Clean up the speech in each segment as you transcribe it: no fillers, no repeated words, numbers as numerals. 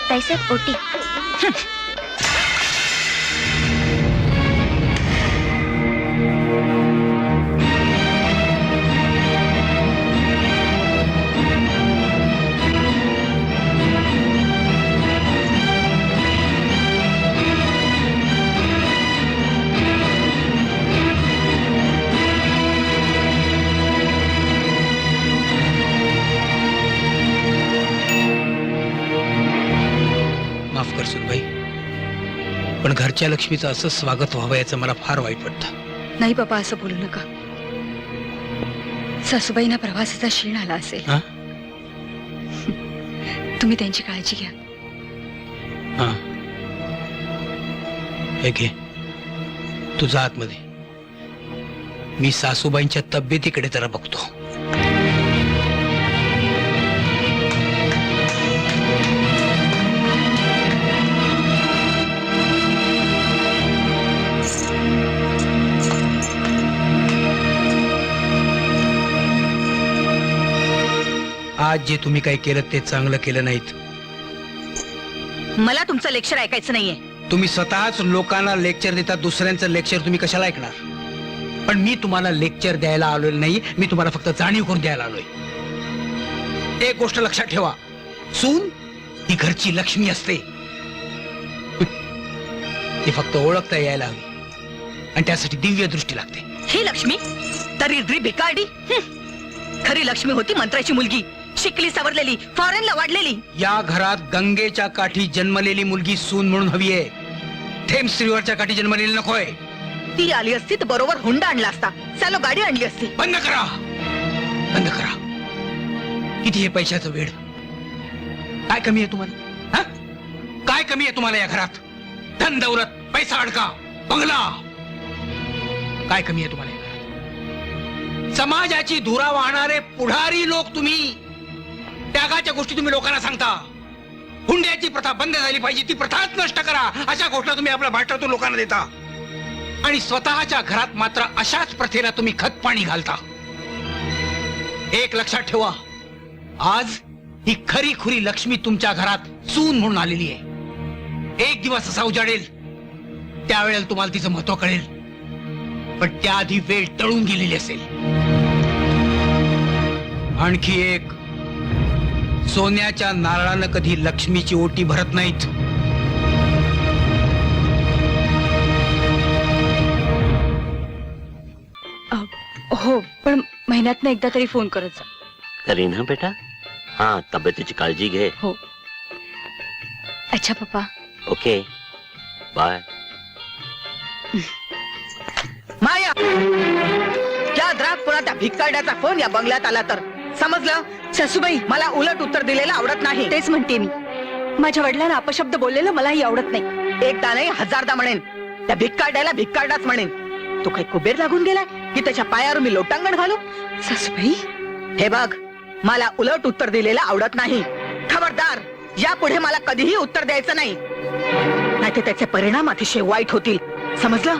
ताईसाहेब ओटी. माफ कर सुनबाई, पण घरच्या लक्ष्मीचं असं स्वागत व्हावं याचं मला फार वाईट वाटतं. नाही बाबा, असं बोलू नका. सासूबाईंना प्रवासाचा क्षीण आला असेल. हा? तुम्ही त्यांची काळजी घ्या. हा, हे घे, तुझा आतमध्ये. मी सासूबाईंच्या तब्येतीकडे जरा बघतो. आज जे तुम्ही काही केलं ते चांगलं केलं नाहीत. मला तुमचं लेक्चर ऐकायचं नाहीये. तुम्ही स्वतःच लोकांना लेक्चर देता, दुसऱ्यांचं लेक्चर तुम्ही कशाला ऐकणार? पण मी तुम्हाला लेक्चर द्यायला आलोय नाही, मी तुम्हाला फक्त जाणीव करून द्यायला आलोय. एक गोष्ट लक्षात ठेवा, सून ही घरची लक्ष्मी असते. ती फक्त ओळखता यायला हवी आणि त्यासाठी दिव्य दृष्टी लागते. ही लक्ष्मी तरी भिकारडी. खरी लक्ष्मी होती मंत्राची मुलगी, शिकली सवरलेली, फॉरेनला वाढलेली. या घरात गंगेच्या काठी जन्मलेली मुलगी सून म्हणून हवी आहे. थेम्स रिव्हरच्या काठी जन्मलेली नकोय. ती आली असती तर बरोबर हुंडा आणला असता, चालो गाडी आणली असती. बंद करा, बंद करा. किती हे पैशाचं वेड. काय कमी आहे तुम्हाला? हा? काय कमी आहे तुम्हाला या घरात? धन दौलत, पैसा अडका, बंगला, काय कमी आहे तुम्हाला या घरात? समाजाची धुरा वाहणारे पुढारी लोक तुम्ही. त्यागाच्या गोष्टी तुम्ही लोकांना सांगता. हुंड्याची प्रथा बंद झाली पाहिजे, ती प्रथाच नष्ट करा, अशा घोषणा तुम्ही आपल्या भाषणातून लोकांना देता. आणि स्वतःच्या घरात मात्र अशाच प्रथेला तुम्ही खत पाणी घालता. एक लक्षात ठेवा, आज ही खरी खुरी लक्ष्मी तुमच्या घरात सून म्हणून आलेली आहे. एक दिवस असा उजाडेल, त्यावेळेला तुम्हाला तिचं महत्व कळेल. पण त्याआधी वेळ टळून गेलेली असेल. आणखी एक, सोन्याच्या नारळानं कधी लक्ष्मीची ओटी भरत नाहीत. हो, पण महिन्यातनं एकदा तरी फोन करत जा. करीन हा बेटा. हाँ, तब्येतीची काळजी घे. हो. अच्छा पप्पा. Okay, bye. माया, त्या रात पुन्हा त्या भिकारड्याचा फोन या बंगल्यात आला तर समजलं? सासूबाई, मला उलट उत्तर दिलेलं आवडत नाही. तेच म्हणते मी. माझ्या वडिलांना अपशब्द बोललेलं मलाही आवडत नाही. एकदा नाही, हजारदा म्हणेन. त्या भिकारड्याला भिकारडाच म्हणेन. तो काही कुबेर लागून गेलाय की त्याच्या पायावर मी लोटांगण घालू? सासूबाई, हे बघ, मला उलट उत्तर दिलेलं आवडत नाही. खबरदार, यापुढे मला कधीही उत्तर द्यायचं नाही, नाहीतर त्याचे परिणाम अतिशय वाईट होतील. समजलं?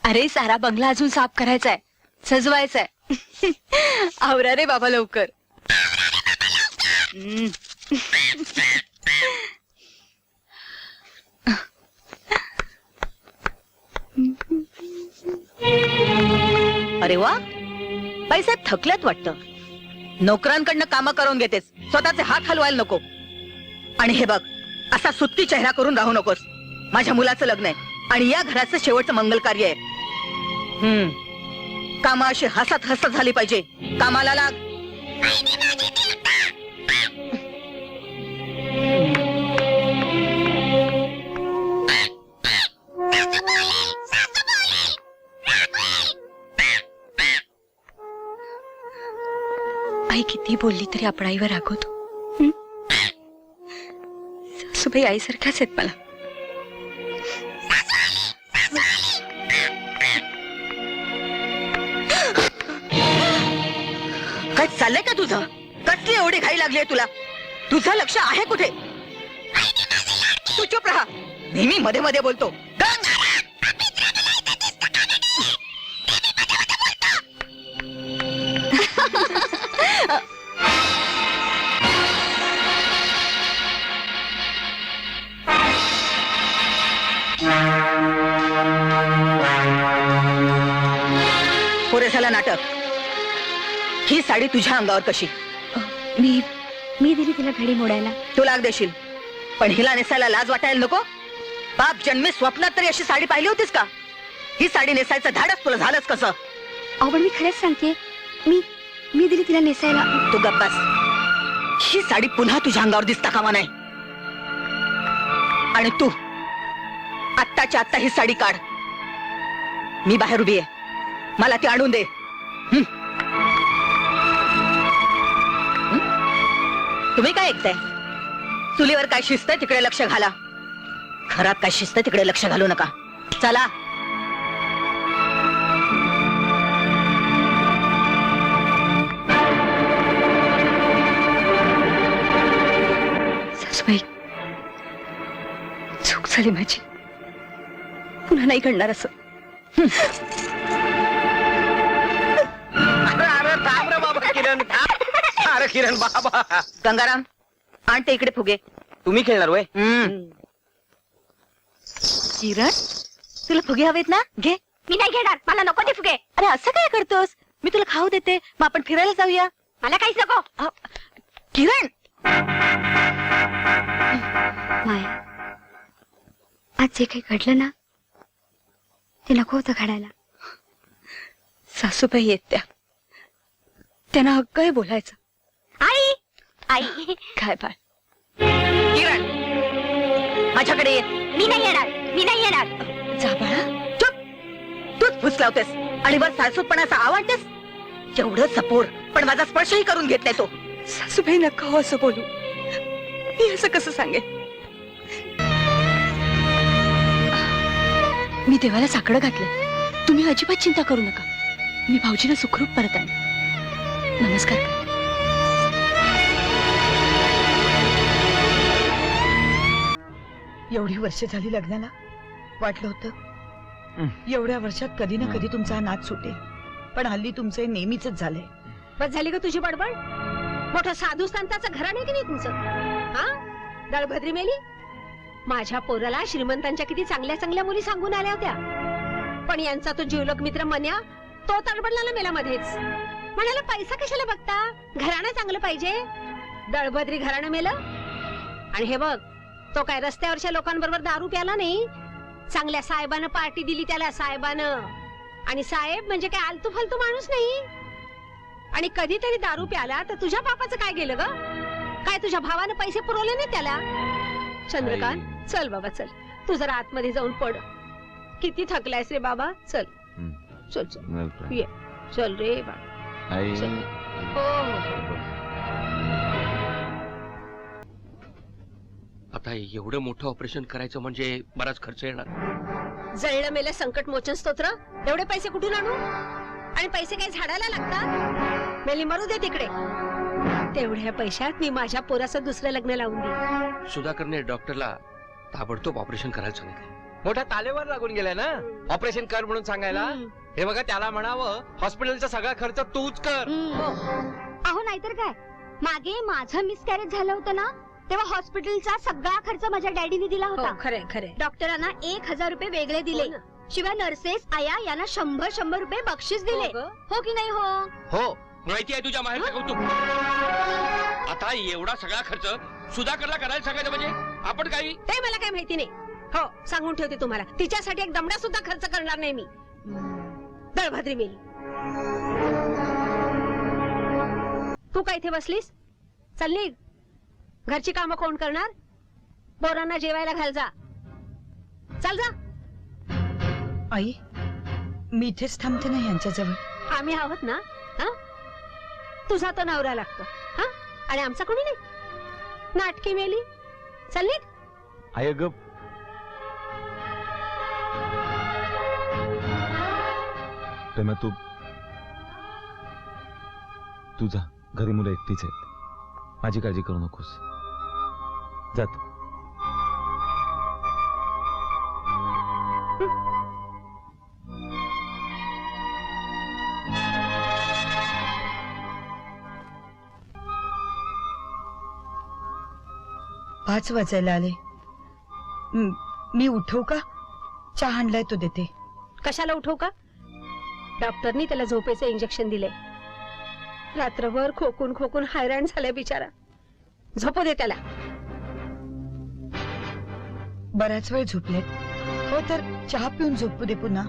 अरे, सारा बंगला अजून साफ करायचाय, सजवायचाय. आवरा रे बाबा लवकर. अरे वा, पैसे थकल्यात वाटतं. नोकरांकडनं कामं करून घेतेस, स्वतःचे हात हलवायला नको. आणि हे बघ, असा सुत्ती चेहरा करून राहू नकोस. माझ्या मुलाचं लग्न आहे आणि या घराचं शेवटचं मंगल कार्य आहे. कामा अशी हसत हसत झाली पाहिजे. कामाला लाग. आई किती बोलली तरी आपण आईवर रागवतो. सासूबाई आईसारख्याच आहेत मला. काय चाललंय का तुझं? कसली एवढी घाई लागलीये तुला? तुझं लक्ष आहे कुठे? तू चुप राहा. नेहमी मध्ये मध्ये बोलतो. पुरे झालं नाटक. ही साडी तुझ्या अंगावर कशी? मी दिली तिला घडी मोडायला. तू लाग देशील, पण हिला नेसायला लाज वाटायला नको. बाप जन्मी स्वप्नात तरी अशी साडी पाहिली होतीस का? ही साडी नेसायचं धाडस तुला झालंच कसं? अहो पण मी खरंच सांगते, मी दिली तिला नेसायला. तू गप्प बस. ही साडी पुन्हा तुझ्या अंगावर दिसता कामा नाही. आणि तू आत्ताच्या आत्ता ही साडी काढ. मी बाहेर उभी आहे, मला ती आणून दे. तुम्ही काय ऐकताय? चुलीवर काय शिस्त आहे तिकडे लक्ष घाला. घरात काय शिस्त आहे तिकडे लक्ष घालू नका. चला. सासूबाई, चूक झाली माझी. पुन्हा नाही घडणार असं. अरे थांब रे बाबा किरण. अरे किरण बाबा. गंगाराम, आण ते इकडे फुगे. तुम्ही खेळणार वय? किरण, तुला फुगे हवेत ना? घे. मी नाही घेणार, मला नको ते फुगे. अरे असं काय करतोस? मी तुला खाऊ देते, मग आपण फिरायला जाऊया. मला काहीच नको. किरण, माया, आज जे काही घडलं ना, ते नको होतं घडायला. सासूबाई येत त्या, त्यांना हक्क आहे बोलायचं. आई आई काय बाळ? किरण, माझ्याकडे ये. मी नाही येणार, मी नाही येणार. जा बाळा. चुप. तूच फुसलावतेस आणि वर सासूपणाचा आवडतेस. जेवढं सपोर, पण माझा स्पर्शही करून घेत नाही तो. सासूबाई नका हो असं बोलू. मी असं कसं सांगेन? मी देवाला साकडं घातलं. तुम्ही अजिबात चिंता करू नका. मी भाऊजीला सुखरूप परत आणेन. नमस्कार करा. एवढी वर्ष झाली लग्नाला, वाटलं होतं एवढ्या वर्षात कधी ना कधी तुमचा नाच सुटेल, पण हल्ली तुमचे नेहमीच झालंय. बस झाली का तुझी बडबड? मोठं साधू संतांचं घराणं आहे की नाही तुमचं? हा, दळभद्री मेली. माझ्या पोराला श्रीमंतांच्या किती चांगल्या चांगल्या मुली सांगून आल्या होत्या, पण यांचा तो जीवलक मित्र मन्या, तो तडबडला मेला मध्येच. म्हणाला पैसा कशाला बघता, घराणं चांगलं पाहिजे. दळभद्री घराणं मेलं. आणि हे बघ, तो काय रस्त्यावरच्या लोकांबरोबर दारू प्याला नाही. चांगल्या साहेबानं पार्टी दिली त्याला, साहेबानं. आणि साहेब म्हणजे काय आलतू फालतू माणूस नाही. आणि कधीतरी दारू प्याला तर तुझ्या बापाचं काय गेलं ग? काय तुझ्या भावानं पैसे पुरवले नाही त्याला? चंद्रकांत, चल बाबा चल, तू जरा आतमध्ये जाऊन पड. किती थकलायस रे बाबा. चल चल चल ये. चल रे बाबा. हो हो. आता एवढं मोठं ऑपरेशन करायचं म्हणजे बराच खर्च येणार. जळलं मेलं संकट मोचन स्तोत्र, एवढे पैसे कुठून आणू? आणि पैसे काही झाडाला लागतात? मेली मरू दे तिकडे. तेवढ्या पैशात मी माझ्या पोराचं दुसरं लग्न लावून दे. सुधाकरने डॉक्टरला ताबडतोब ऑपरेशन करायला सांगितलं. मोठ्या तालेवर लागून गेलाय ना ऑपरेशन कर म्हणून सांगायला. हे बघा, त्याला म्हणावं हॉस्पिटलचा सगळा खर्च तूच कर. अहो नाहीतर काय, मागे माझं मिसकॅरेज झालं होतं ना, तेव्हा हॉस्पिटलचा सगळा खर्च माझ्या डॅडीने दिला होता. खरे खरे. डॉक्टरांना 1000 रुपये वेगळे दिले. शिवाय नर्सेस आया यांना 100 रुपये बक्षीस दिले. हो की नाही? हो हो, माहिती आहे तुझ्या माहेरचं कौतुक. आता एवढा सगळा खर्च सुधाकरला करायला सांगायचं म्हणजे आपण काही. ते मला काही माहिती नाही. हो, सांगून ठेवते तुम्हाला, तिच्यासाठी एक दमडा सुद्धा खर्च करणार नाही मी. दळभद्री मेली. तू काय इथे बसलीस? चल निघ. घरची कामं कोण करणार? पोरांना जेवायला घाल जा. चल जा. आई, मी इथेच थांबते ना यांच्याजवळ. आम्ही आहोत ना. हा, तुझा तो नवरा लागतो. हा, आणि आमचा कोणी नाही. नाटकी मेली. चल निघ. आय ग, प्रेमा, तू जा. घरी मुलं एकटीच आहेत. माझी काळजी करू नकोस. जात. पाच वाजायला आले. मी उठवू का? चहा आणलाय तो देते. कशाला उठवू का? डॉक्टरनी त्याला झोपेचे इंजेक्शन दिले. रात्रभर खोकून खोकून हैराण झालाय बिचारा. झोपू दे त्याला. बराच वेळ झोपलेत. हो तर चहा पिऊन झोपू दे पुन्हा.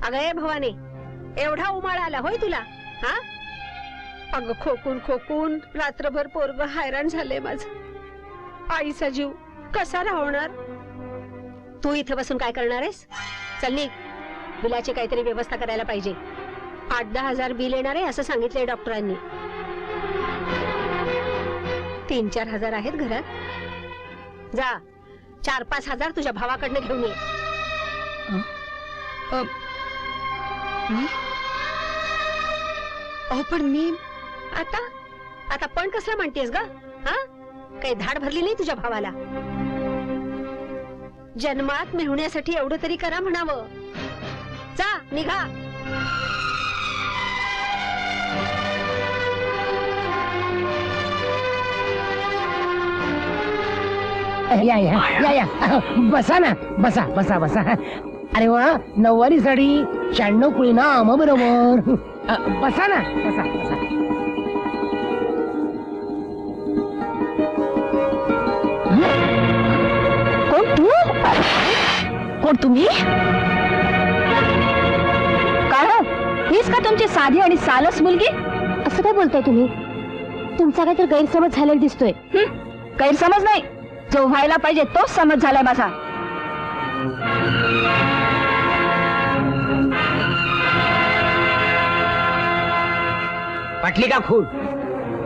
अगं भवानी, एवढा उमाळा आला होय तुला? हा, अगं खोकून खोकून रात्रभर पोरग हैराण झालंय माझं. आईचा जीव कसा राहणार? तू इथे बसून काय करणार आहेस? चल निघ. बिलाची काहीतरी व्यवस्था करायला पाहिजे. 8-10 हजार बिल येणार आहे असं सांगितलंय डॉक्टरांनी. 3-4 हजार आहेत घरात. जा, 4-5 हजार तुझ्या भावाकडनं घेऊन ये. पण मी आता पण कसं म्हणतेस ग? हा, काही धाड भरली नाही तुझ्या भावाला? जन्मात मिळवण्यासाठी एवढं तरी करा म्हणावं. जा, निघा. या या या या बसा ना, बसा बसा बसा. अरे वा, 9वारी साडी 96 कुळी ना आम बरोबर. बसा ना, बसा बसा. कोण तू? कोण तुम्ही? काय हो, हीच का तुमची साधी आणि सालस मुलगी? असं काय बोलताय तुम्ही? तुमचा काय तर गैरसमज झालेला दिसतोय. गैरसमज नाही, जो व्हायला पाहिजे तोच समज झालाय माझा. पाटली का खून?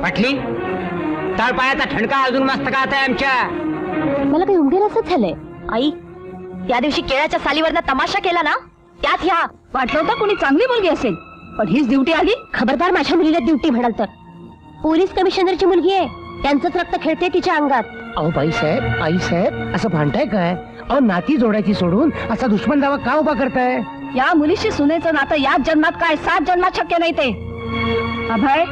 पाटली, तळपायाचा ठणका अजून मस्तकात आहे आमच्या. मला काही उमगेल असंच झालंय. आई, त्या दिवशी केळाच्या सालीवरनं तमाशा केला ना, त्यात ह्या वाटलं होतं कोणी चांगली मुलगी असेल, पण हीच ड्युटी आली. खबरदार माझ्या मुलीला ड्युटी म्हणाल तर. पोलीस कमिशनरची मुलगी आहे, त्यांचंच रक्त खेळते तिच्या अंगात. अहो बाईसाहेब, आईसाहेब, असं भांडताय काय? अहो नाती जोडायची सोडून असा दुश्मन दावा का उभा करताय? या मुलीशी सुनेचं नातं याच जन्मात काय 7 जन्मात शक्य नाही ते. अभय,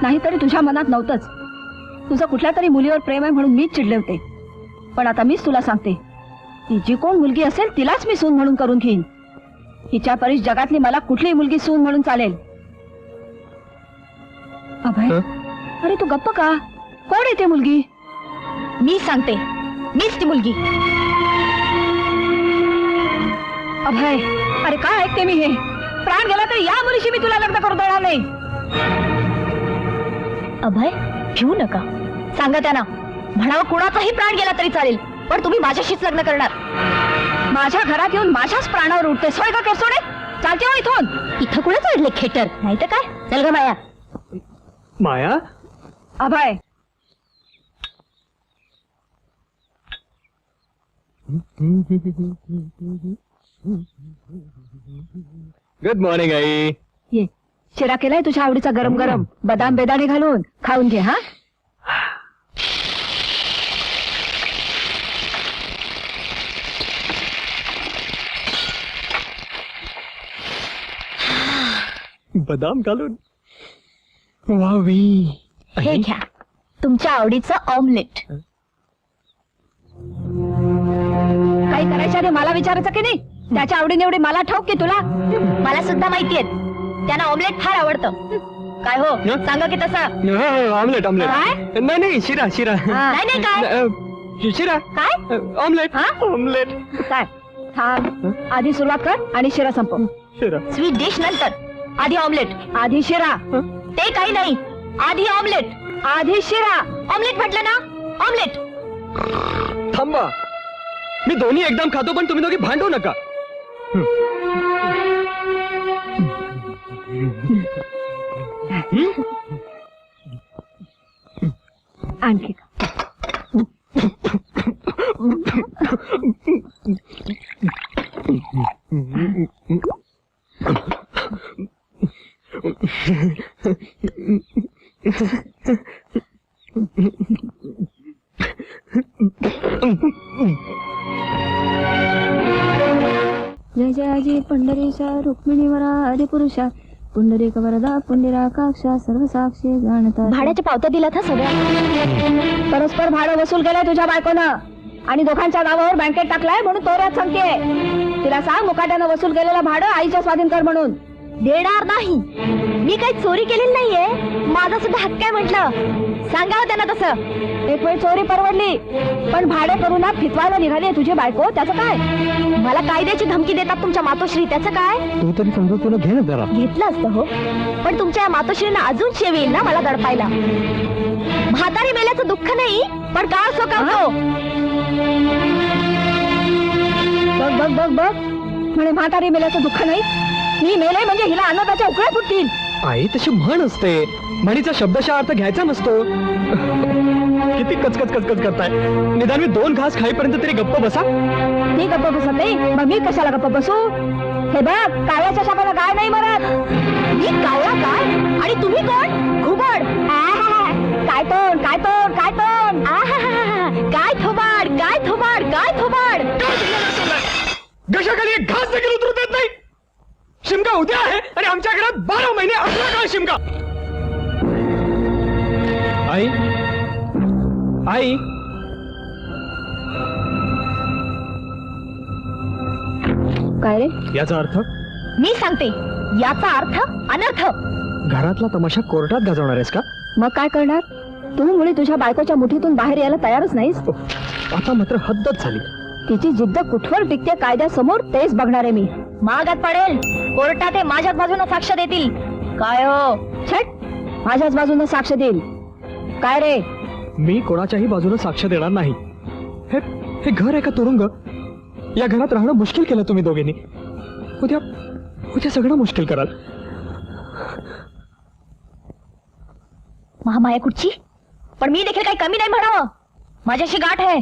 नाहीतरी तुझ्या मनात नव्हतंच. तुझं कुठल्या तरी मुलीवर प्रेम आहे म्हणून मीच चिडले होते. पण आता मीच तुला सांगते, ती जी कोण मुलगी असेल तिलाच मी सून म्हणून करून घेईन. हिच्या परीस जगातली मला कुठलीही मुलगी सून म्हणून चालेल. अभय, अरे तू गप्प का? कोण आहे ती मुलगी? मी सांगते, मीच ती मुलगी. अभय, अरे काय ऐकते मी हे? प्राण गेला तर या मुलीशी मी तुला लग्न करू देणार नाही. अभय, भिवू नका. सांगा त्यांना, म्हणावं कुणाचाही प्राण गेला तरी चालेल, पण तुम्ही माझ्याशीच लग्न करणार. माझ्या घरात येऊन माझ्याच प्राणावर उठते सोय का केसोडे? चालते हो इथून. इथं कुणीच अडले खेटर नाही तर काय. चल ग माया. माया, अभय, गुड मॉर्निंग आई. ये शिरा केलाय तुझ्या आवडीचा गरम गरम, बदाम बेदाणे घालून. खाऊन घे. हा, बदाम घालून. वावी, हे घ्या तुमच्या आवडीचं ऑमलेट. काही करायच्या आधी मला विचारायचं की नाही? त्याच्या आवडीनिवडी मला ठाऊक की तुला? मला सुद्धा माहितीये, त्यांना ऑमलेट फार आवडतं. काय हो, सांगा की तसं. Omelette omelette. काय? नाही शिरा शिरा. नाही नाही काय शिरा काय ऑमलेट. ऑमलेट काय? थांब, आधी सुरुवात कर आणि शिरा संपव. शिरा. स्वीट डिश नंतर, आधी ऑमलेट, आधी शिरा. ते काही नाही, आधी ऑमलेट, आधी शिरा. ऑमलेट म्हटलं ना, ऑमलेट. थांबा, मी दोन्ही एकदम खातो, पण तुम्ही दोघी भांडू नका. आणखी पंढरीशा रुक्मिणीवरा आदिपुरुषा पुंडरीक वरदा पुंडरीकाक्षा सर्व साक्षी जाणता. भाड्याच्या पावत्या दिल्यात हा सगळ्या. परस्पर भाडं वसूल केलंय तुझ्या बायकोनं आणि दोघांच्या नावावर बँकेत टाकलाय म्हणून तोऱ्यात सांगते. तिला सांग मुकाट्यानं वसूल केलेलं भाडं आईच्या स्वाधीन कर म्हणून. देणार नाही. मी काही चोरी केलेली नाहीये. माझा सुद्धा हक्क आहे म्हटलं. सांगावं त्यांना तसं. एक वेळ चोरी परवडली पण भाडे करून ना फितवायला निघाली तुझी बायको. त्याचं काय? मला कायद्याची धमकी देतात तुमच्या मातोश्री. त्याचं काय? तू तरी समजा तुला घे ना जरा. घेतलं असतं हो पण तुमच्या या मातोश्रींना अजून शेव येईल ना मला दडपायला. म्हातारी मेल्याचं दुःख नाही पण काळ सोकावतो. बघ बघ बघ बघ म्हणे म्हातारी मेल्याचं दुःख नाही. मी मेले म्हणजे हिला अन्नदाच्या उकळ्या फुटतील. आई तशी म्हण असते. म्हणीचा शब्दशः अर्थ घ्यायचा नसतो. किती कचकच कचकच करताय. निदान मी 2 घास खाईपर्यंत तरी गप्प बसा. मी गप्प बसत नाही मग मी कशाला गप्प बसू. हे बघ काळ्याच्या शापाला गाय नाही मरत. मी कावळा काय आणि तुम्ही कोण? घुबड. काय तोंड काय तोंड काय तोंड. काय थोबाड काय थोबाड काय थोबाड. घशाखाली एक घास देखील उतरू देत नाही. शिमगा उद्या आहे आणि आमच्या घरात 12 महिने 11 काळ शिमगा. आई आई काय रे? याचा अर्थ मी सांगते. याचा अर्थ अनर्थ. घरातला तमाशा कोर्टात गाजवणार आहेस का? मग काय करणार? तू मुळे तुझ्या बायकोच्या मुठीतून बाहेर यायला तयारच नाहीस. आता मात्र हद्दच झाली. तिची जिद्द कुठवर टिकते कायद्यासमोर तेच बघणार आहे मी. मागात पडेल कोर्टात ते माझ्याच बाजूने साक्ष देतील. काय हो छट माझ्याच बाजूने साक्ष देईल. काय रे? मी कोणाच्याही बाजूने साक्ष देणार नाही. हे घर आहे का तुरुंग? या घरात राहणं मुश्किल केलं तुम्ही दोघींनी. उद्या सगळं मुश्किल कराल. महामाया कुठची? पण मी देखील काही कमी नाही म्हणावं. माझ्याशी गाठ आहे.